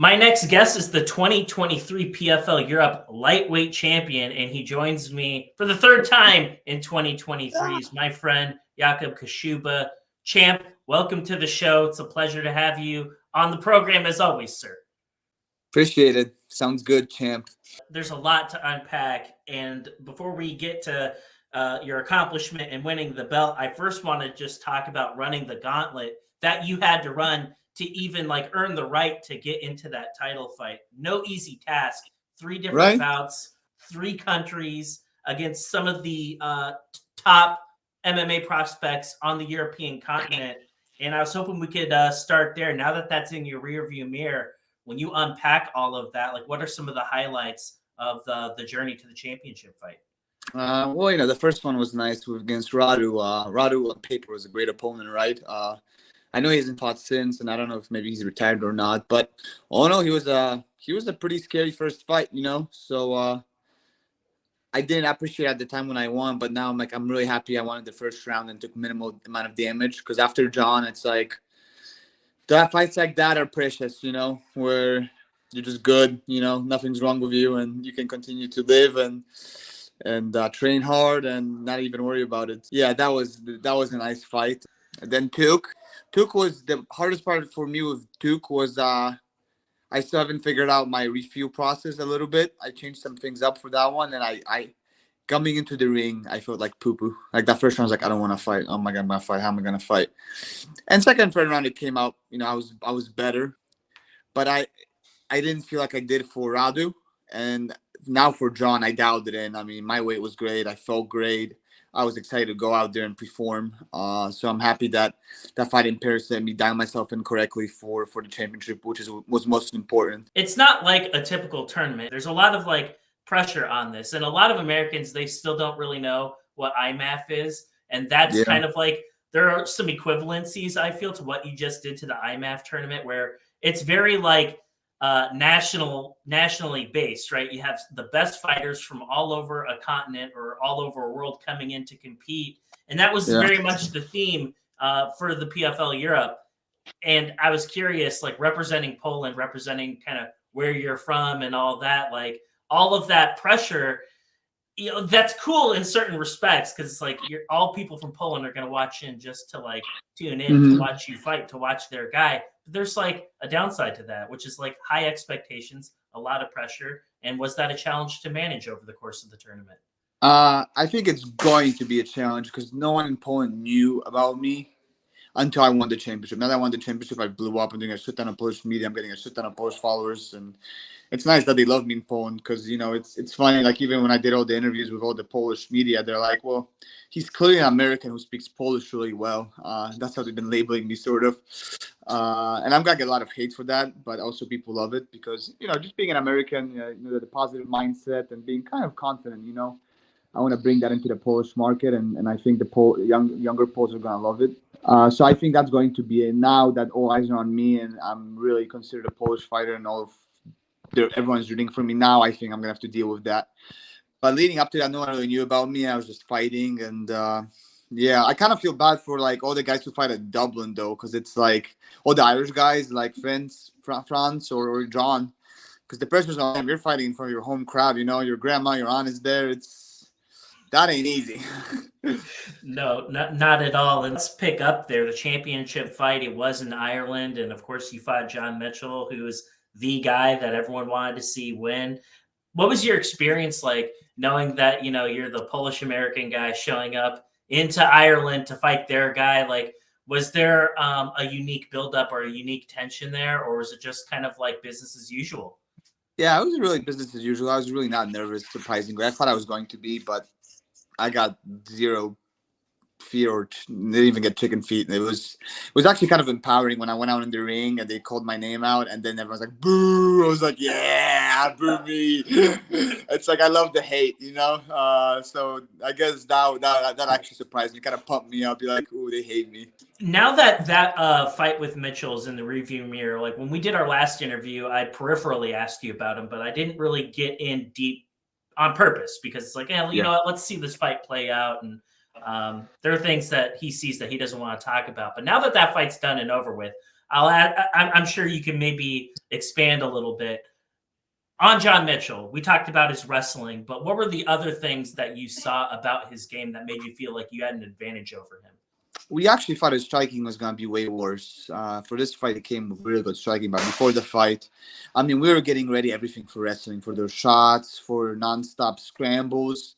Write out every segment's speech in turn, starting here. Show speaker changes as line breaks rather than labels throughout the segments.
My next guest is the 2023 PFL Europe Lightweight Champion, and he joins me for the third time in 2023. He's my friend, Jakub Kaszuba. Champ, welcome to the show. It's a pleasure to have you on the program as always, sir.
Appreciate it. Sounds good, champ.
There's a lot to unpack, and before we get to your accomplishment in winning the belt, I first want to just talk about running the gauntlet that you had to run to even earn the right to get into that title fight. No easy task. 3 different bouts, 3 countries against some of the top MMA prospects on the European continent. And I was hoping we could start there. Now that that's in your rearview mirror, when you unpack all of that, what are some of the highlights of the journey to the championship fight?
Well, the first one was nice against Radu. Radu on paper was a great opponent, right? I know he hasn't fought since, and I don't know if maybe he's retired or not. But all in all, he was a pretty scary first fight, So I didn't appreciate it at the time when I won, but now I'm really happy I won the first round and took minimal amount of damage. Because after John, it's that fights like that are precious, where you're just good, nothing's wrong with you, and you can continue to live and train hard and not even worry about it. Yeah, that was a nice fight. And then Tuk was the hardest part for me. With Tuk was I still haven't figured out my refuel process a little bit. I changed some things up for that one, and I coming into the ring, I felt like poo-poo. That first round, I was I don't want to fight. Oh my God, I'm gonna fight. How am I gonna fight? And second, third round, it came out. I was better, but I didn't feel like I did for Radu. And now for John, I dialed it in. My weight was great. I felt great. I was excited to go out there and perform. So I'm happy that fight in Paris let me dial myself in correctly for the championship, which was most important.
It's not like a typical tournament. There's a lot of pressure on this, and a lot of Americans, they still don't really know what IMAF is, and that's kind of there are some equivalencies, I feel, to what you just did to the IMAF tournament, where it's very nationally based, right? You have the best fighters from all over a continent or all over a world coming in to compete, and that was very much the theme for the PFL Europe. And I was curious, representing Poland, representing kind of where you're from and all that, all of that pressure, that's cool in certain respects, because it's you're all people from Poland are going to watch in just to tune in to watch you fight, to watch their guy. But there's a downside to that, which is high expectations, a lot of pressure. And was that a challenge to manage over the course of the tournament?
I think it's going to be a challenge because no one in Poland knew about me until I won the championship. Now that I won the championship, I blew up. I'm doing a shit ton of Polish media. I'm getting a shit ton of Polish followers, and it's nice that they love me in Poland because it's funny. Even when I did all the interviews with all the Polish media, they're like, "Well, he's clearly an American who speaks Polish really well." That's how they've been labeling me, sort of. And I'm gonna get a lot of hate for that, but also people love it because just being an American, the positive mindset and being kind of confident. I want to bring that into the Polish market, and I think the younger Poles are gonna love it. So I think that's going to be it. Now that all eyes are on me, and I'm really considered a Polish fighter, and everyone's rooting for me now, I think I'm gonna have to deal with that. But leading up to that, no one really knew about me. I was just fighting, and I kind of feel bad for all the guys who fight at Dublin though, because it's all the Irish guys like Franz or John, because the pressure's on them. You're fighting in front of your home crowd. Your grandma, your aunt is there. That ain't easy.
No, not at all. And let's pick up there. The championship fight, it was in Ireland. And of course, you fought John Mitchell, who was the guy that everyone wanted to see win. What was your experience like knowing that, you're the Polish-American guy showing up into Ireland to fight their guy? Was there a unique buildup or a unique tension there? Or was it just kind of business as usual?
Yeah, it was really business as usual. I was really not nervous, surprisingly. I thought I was going to be, but I got zero fear or didn't even get chicken feet. It was actually kind of empowering when I went out in the ring and they called my name out, and then everyone's like, boo. I was like, yeah, boo me. It's I love the hate, so I guess that actually surprised me, kind of pumped me up. You're like, ooh, they hate me.
Now that fight with Mitchell's in the review mirror, when we did our last interview, I peripherally asked you about him, but I didn't really get in deep on purpose because it's you know what, let's see this fight play out. And there are things that he sees that he doesn't want to talk about. But now that fight's done and over with, I'll add. I'm sure you can maybe expand a little bit on John Mitchell. We talked about his wrestling, but what were the other things that you saw about his game that made you feel like you had an advantage over him?
We actually thought his striking was going to be way worse. For this fight, it came with really good striking. But before the fight, I mean, we were getting ready everything for wrestling, for those shots, for nonstop scrambles.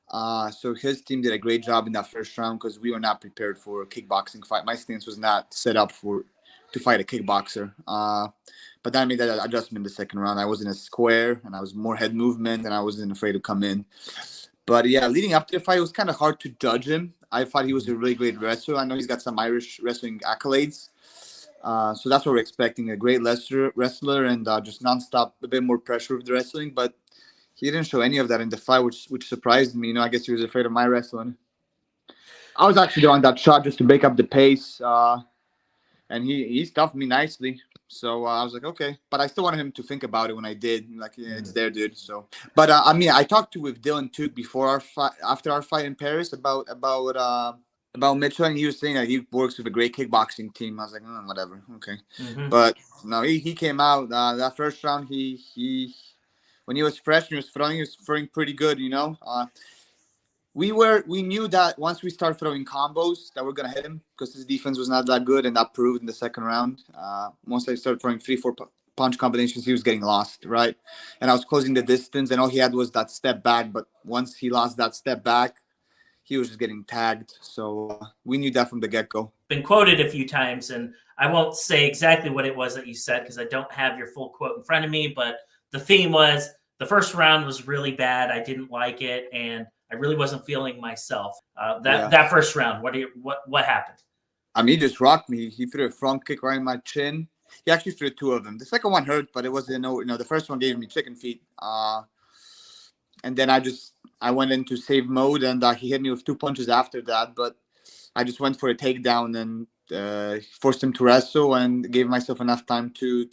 So his team did a great job in that first round because we were not prepared for a kickboxing fight. My stance was not set up to fight a kickboxer. But then I made that adjustment in the second round. I was in a square, and I was more head movement, and I wasn't afraid to come in. But yeah, leading up to the fight, it was kind of hard to judge him. I thought he was a really great wrestler. I know he's got some Irish wrestling accolades. So that's what we're expecting, a great wrestler and just nonstop, a bit more pressure with the wrestling. But he didn't show any of that in the fight, which surprised me. I guess he was afraid of my wrestling. I was actually doing that shot just to break up the pace. And he stuffed me nicely. So I was like, okay. But I still wanted him to think about it when I did. Like, yeah, it's there, dude. So, but I mean, I talked with Dylan Took before our fight, after our fight in Paris about Mitchell, and he was saying that he works with a great kickboxing team. I was like, whatever, okay. But no, he came out that first round. He when he was fresh, he was throwing pretty good. We knew that once we start throwing combos that we're gonna hit him because his defense was not that good, and that proved in the second round. Once I started throwing 3-4 punch combinations, he was getting lost, right? And I was closing the distance, and all he had was that step back. But once he lost that step back, he was just getting tagged. So we knew that from the get-go.
Been quoted a few times, and I won't say exactly what it was that you said because I don't have your full quote in front of me. But the theme was the first round was really bad. I didn't like it, and I really wasn't feeling myself. That first round, what happened?
I mean, he just rocked me. He threw a front kick right in my chin. He actually threw two of them. The second one hurt, but it wasn't the first one gave me chicken feet. And then I went into save mode, and he hit me with two punches after that. But I just went for a takedown and forced him to wrestle and gave myself enough time to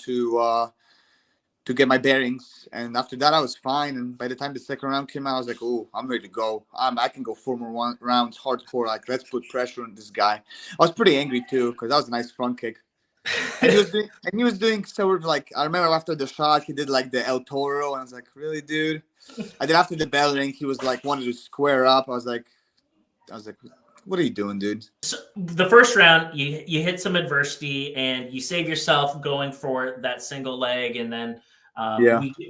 get my bearings. And after that, I was fine. And by the time the second round came out, I was like, oh, I'm ready to go. I can go 4 more rounds hardcore. Like, let's put pressure on this guy. I was pretty angry, too, because that was a nice front kick. And he was doing sort of like, I remember after the shot, he did like the El Toro. And I was like, really, dude? And then after the bell ring, he was like, wanted to square up. I was like, what are you doing, dude?
So the first round, you hit some adversity and you save yourself going for that single leg, and then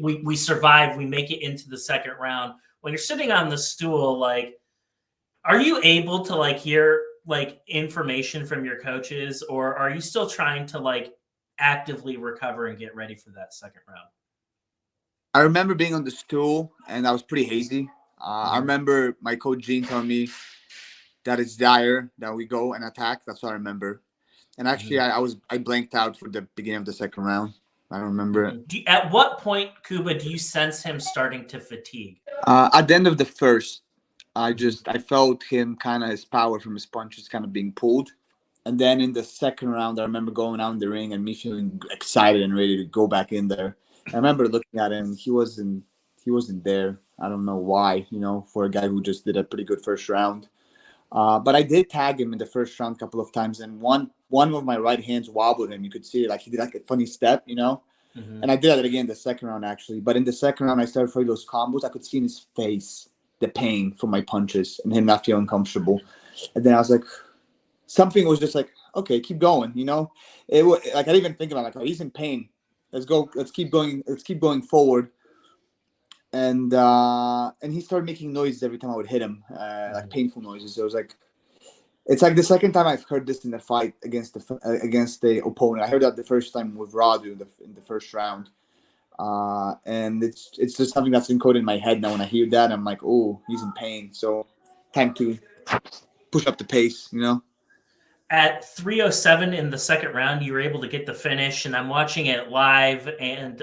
we survive. We make it into the second round. When you're sitting on the stool, like, are you able to like hear like information from your coaches, or are you still trying to like actively recover and get ready for that second round?
I remember being on the stool and I was pretty hazy. I remember my coach Gene telling me that it's dire that we go and attack. That's what I remember. And actually, I blanked out for the beginning of the second round. I don't remember it.
At what point, Kuba, do you sense him starting to fatigue?
At the end of the first, I felt him his power from his punches kind of being pulled. And then in the second round, I remember going out in the ring and me feeling excited and ready to go back in there. I remember looking at him. He wasn't there. I don't know why, for a guy who just did a pretty good first round. But I did tag him in the first round a couple of times, and one of my right hands wobbled him. You could see it, like he did like a funny step, And I did that again in the second round, actually. But in the second round, I started throwing those combos. I could see in his face the pain from my punches and him not feeling comfortable. And then I was like, something was just like, okay, keep going, It was like I didn't even think about it. Like, oh, he's in pain. Let's go. Let's keep going. Let's keep going forward. And he started making noises every time I would hit him, like painful noises. So it was like, it's like the second time I've heard this in a fight against the opponent. I heard that the first time with Radu in the first round, and it's just something that's encoded in my head now. When I hear that, I'm like, oh, he's in pain. So time to push up the pace,
At 3:07 in the second round, you were able to get the finish, and I'm watching it live. And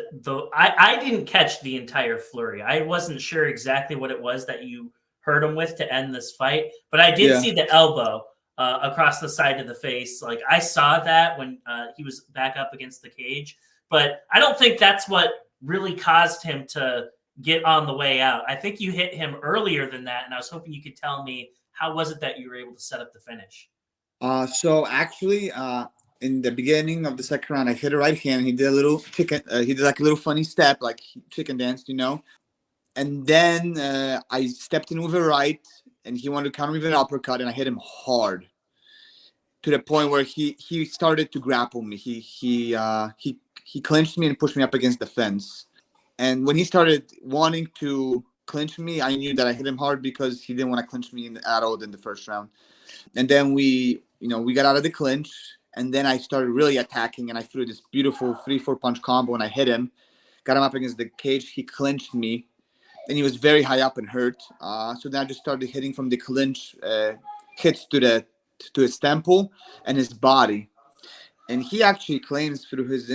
I didn't catch the entire flurry. I wasn't sure exactly what it was that you hurt him with to end this fight, but I did see the elbow across the side of the face. Like, I saw that when he was back up against the cage, but I don't think that's what really caused him to get on the way out. I think you hit him earlier than that, and I was hoping you could tell me how was it that you were able to set up the finish.
So actually, in the beginning of the second round, I hit a right hand. And he did a little chicken. He did like a little funny step, like chicken dance, And then I stepped in with a right, and he wanted to counter me with an uppercut, and I hit him hard to the point where he started to grapple me. He clinched me and pushed me up against the fence. And when he started wanting to clinch me, I knew that I hit him hard because he didn't want to clinch me at all in the first round. And then we got out of the clinch, and then I started really attacking, and I threw this beautiful 3-4 punch combo, and I hit him, got him up against the cage. He clinched me, and he was very high up and hurt. So then I just started hitting from the clinch, hits to his temple and his body. And he actually claims through his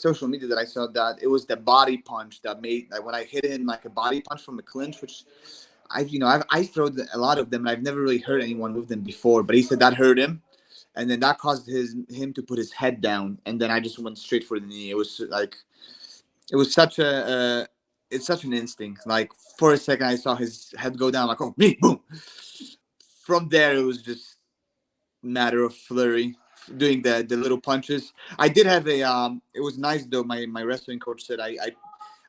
social media that I saw that it was the body punch that made, like, when I hit him like a body punch from a clinch, which I throw a lot of them. And I've never really hurt anyone with them before, but he said that hurt him, and then that caused him to put his head down, and then I just went straight for the knee. It was like, it was such it's such an instinct. Like, for a second, I saw his head go down, like, oh, me, boom. From there, it was just a matter of flurry, doing the little punches. I did have it was nice though. My wrestling coach said I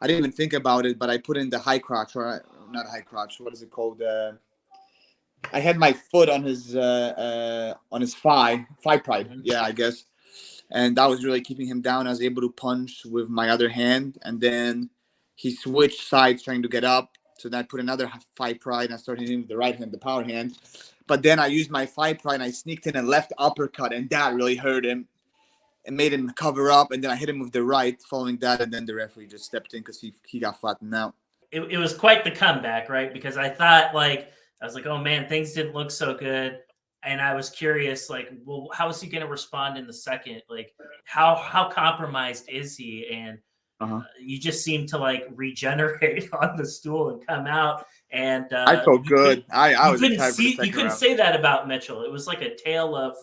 didn't even think about it, but I put in the high crotch, or not high crotch. What is it called? I had my foot on his thigh pride. Yeah, I guess. And that was really keeping him down. I was able to punch with my other hand, and then he switched sides trying to get up. So then I put another thigh pride, and I started hitting with the right hand, the power hand. But then I used my thigh pride, and I sneaked in a left uppercut, and that really hurt him and made him cover up. And then I hit him with the right following that, and then the referee just stepped in because he got flattened out.
It was quite the comeback, right? Because I thought, like, I was like, oh man, things didn't look so good. And I was curious, like, well, how is he going to respond in the second? Like, how compromised is he? And you just seem to, like, regenerate on the stool and come out. And
I felt good. I was excited for the second
you couldn't
round.
say that about Mitchell. It was like a tale of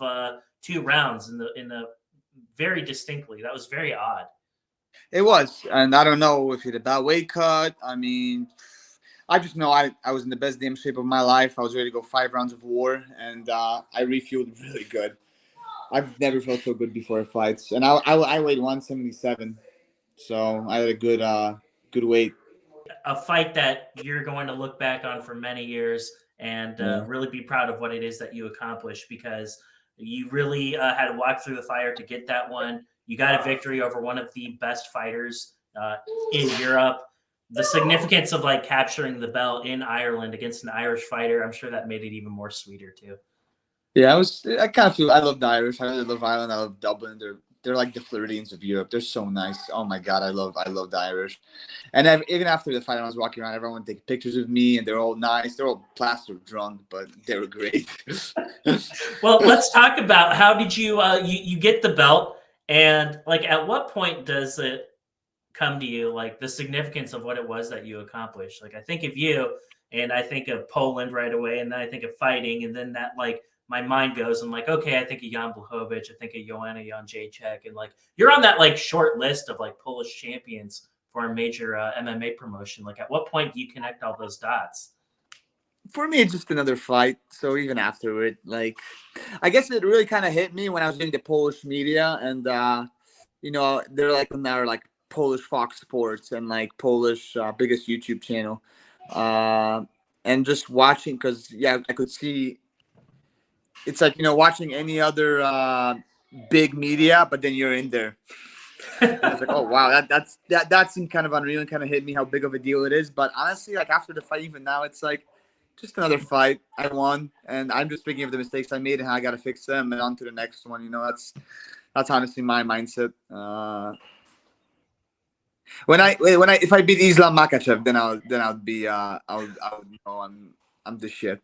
2 rounds in the very distinctly. That was very odd.
It was, and I don't know if he had a bad weight cut. I mean, I just know I was in the best damn shape of my life. I was ready to go 5 rounds of war, and I refueled really good. I've never felt so good before a fight, and I weighed 177, so I had a good weight.
A fight that you're going to look back on for many years and really be proud of what it is that you accomplished, because you really had to walk through the fire to get that one. You got a victory over one of the best fighters in Europe. The significance of, like, capturing the belt in Ireland against an Irish fighter, I'm sure that made it even more sweeter too.
Yeah, I kind of feel I love the Irish. I really love Ireland. I love Dublin. They're like the Floridians of Europe. They're so nice. Oh my God, I love the Irish. And even after the fight, I was walking around, everyone would take pictures of me, and they're all nice. They're all plastered drunk, but they were great.
Well, let's talk about, how did you you get the belt, and, like, at what point does it come to you, like, the significance of what it was that you accomplished? Like, I think of you, and I think of Poland right away, and then I think of fighting, and then that, like, my mind goes, I'm like, okay, I think of Jan Blachowicz, I think of Joanna Jędrzejczyk, and, like, you're on that, like, short list of, like, Polish champions for a major MMA promotion. Like, at what point do you connect all those dots?
For me, it's just another fight. So even after it, like, I guess it really kind of hit me when I was doing the Polish media, and they're like on our, like, Polish Fox Sports and, like, Polish biggest YouTube channel, and just watching, because I could see. It's like, watching any other big media, but then you're in there. And I was like, oh wow, that seemed kind of unreal and kind of hit me how big of a deal it is. But honestly, like, after the fight, even now, it's like just another fight. I won, and I'm just thinking of the mistakes I made and how I got to fix them and on to the next one. That's honestly my mindset. If I beat Islam Makhachev, then I'll be I'm the shit.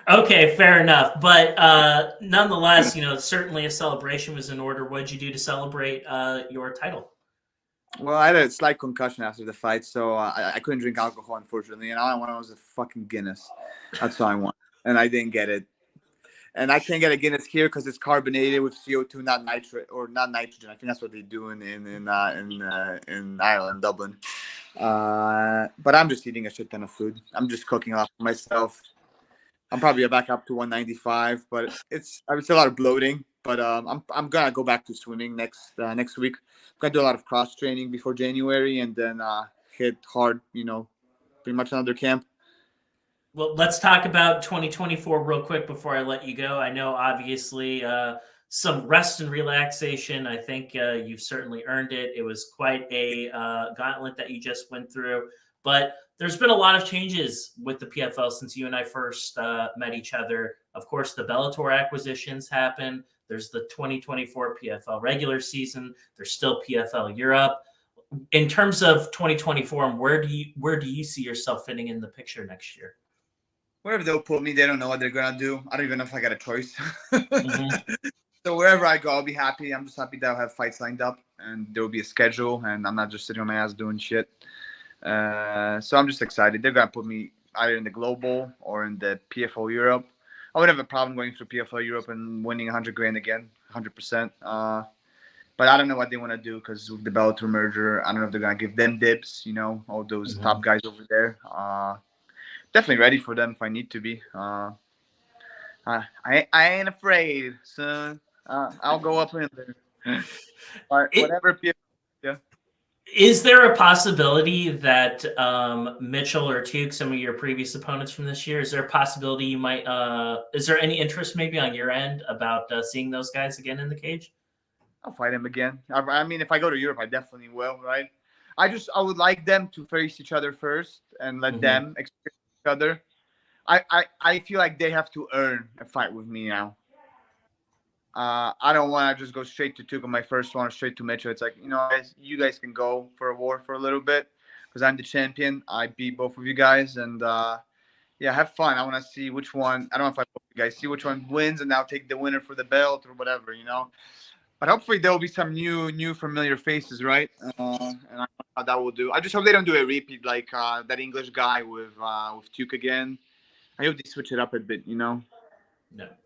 Okay, fair enough. But nonetheless, certainly a celebration was in order. What did you do to celebrate your title?
Well, I had a slight concussion after the fight, so I couldn't drink alcohol, unfortunately. And all I wanted was a fucking Guinness. That's all I want. And I didn't get it. And I can't get a Guinness here because it's carbonated with CO2, not nitrate or not nitrogen. I think that's what they do in Ireland, Dublin. But I'm just eating a shit ton of food. I'm just cooking off myself. I'm probably back up to 195, but it's a lot of bloating. But I'm gonna go back to swimming next week. I'm gonna do a lot of cross training before January, and then hit hard. Pretty much another camp.
Well, let's talk about 2024 real quick before I let you go. I know, obviously, some rest and relaxation. I think you've certainly earned it. It was quite a gauntlet that you just went through. But there's been a lot of changes with the PFL since you and I first met each other. Of course, the Bellator acquisitions happened. There's the 2024 PFL regular season. There's still PFL Europe. In terms of 2024, where do you see yourself fitting in the picture next year?
Wherever they'll put me, they don't know what they're gonna do. I don't even know if I got a choice.
Mm-hmm.
So wherever I go, I'll be happy. I'm just happy that I'll have fights lined up and there will be a schedule, and I'm not just sitting on my ass doing shit. So I'm just excited. They're gonna put me either in the global or in the PFL Europe. I wouldn't have a problem going through PFL Europe and winning 100 grand again, 100%. But I don't know what they want to do, because with the Bellator merger, I don't know if they're gonna give them dips. All those top guys over there. Definitely ready for them if I need to be. I ain't afraid, son. I'll go up in there. Whatever. Yeah.
Is there a possibility that Mitchell or Tuke, some of your previous opponents from this year, is there a possibility you might? Is there any interest maybe on your end about seeing those guys again in the cage?
I'll fight him again. I mean, if I go to Europe, I definitely will, right? I would like them to face each other first and let them experience each other. I feel like they have to earn a fight with me now. I don't want to just go straight to Tuke on my first one or straight to Mitchell. It's like, guys, you guys can go for a war for a little bit, because I'm the champion. I beat both of you guys, and yeah, have fun. I want to see which one. I don't know if I both you guys see which one wins, and I'll take the winner for the belt or whatever, But hopefully there will be some new familiar faces, right? And I don't know how that will do. I just hope they don't do a repeat like that English guy with Tuke again. I hope they switch it up a bit,
No,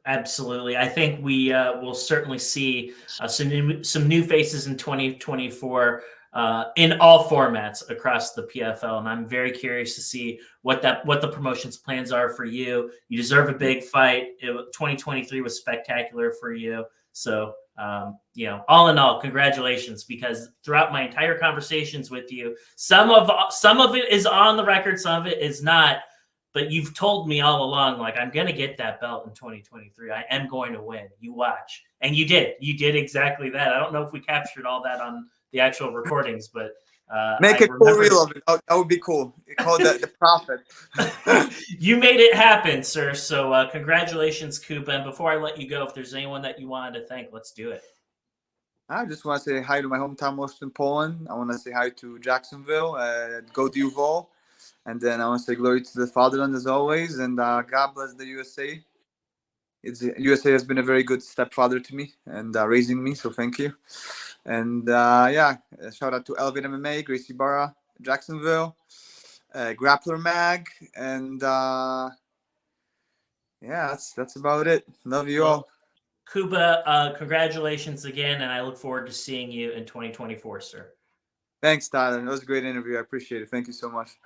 absolutely. I think we will certainly see some new faces in 2024 in all formats across the PFL, and I'm very curious to see what the promotion's plans are for you. You deserve a big fight. 2023 was spectacular for you, so all in all, congratulations, because throughout my entire conversations with you, some of it is on the record, some of it is not. But you've told me all along, like, I'm going to get that belt in 2023. I am going to win. You watch. And you did. You did exactly that. I don't know if we captured all that on the actual recordings, but
make a cool reel of it. That would be cool. Call that the prophet.
You made it happen, sir. So congratulations, Kuba. And before I let you go, if there's anyone that you wanted to thank, let's do it.
I just want to say hi to my hometown, most in Poland. I want to say hi to Jacksonville. Go Duval. And then I want to say glory to the fatherland as always, and God bless the USA. USA has been a very good stepfather to me and raising me, so thank you. And shout out to Elvin MMA, Gracie Barra, Jacksonville, Grappler Mag, and that's about it. Love you all.
Kuba, congratulations again, and I look forward to seeing you in 2024, sir.
Thanks, Tyler. That was a great interview. I appreciate it. Thank you so much.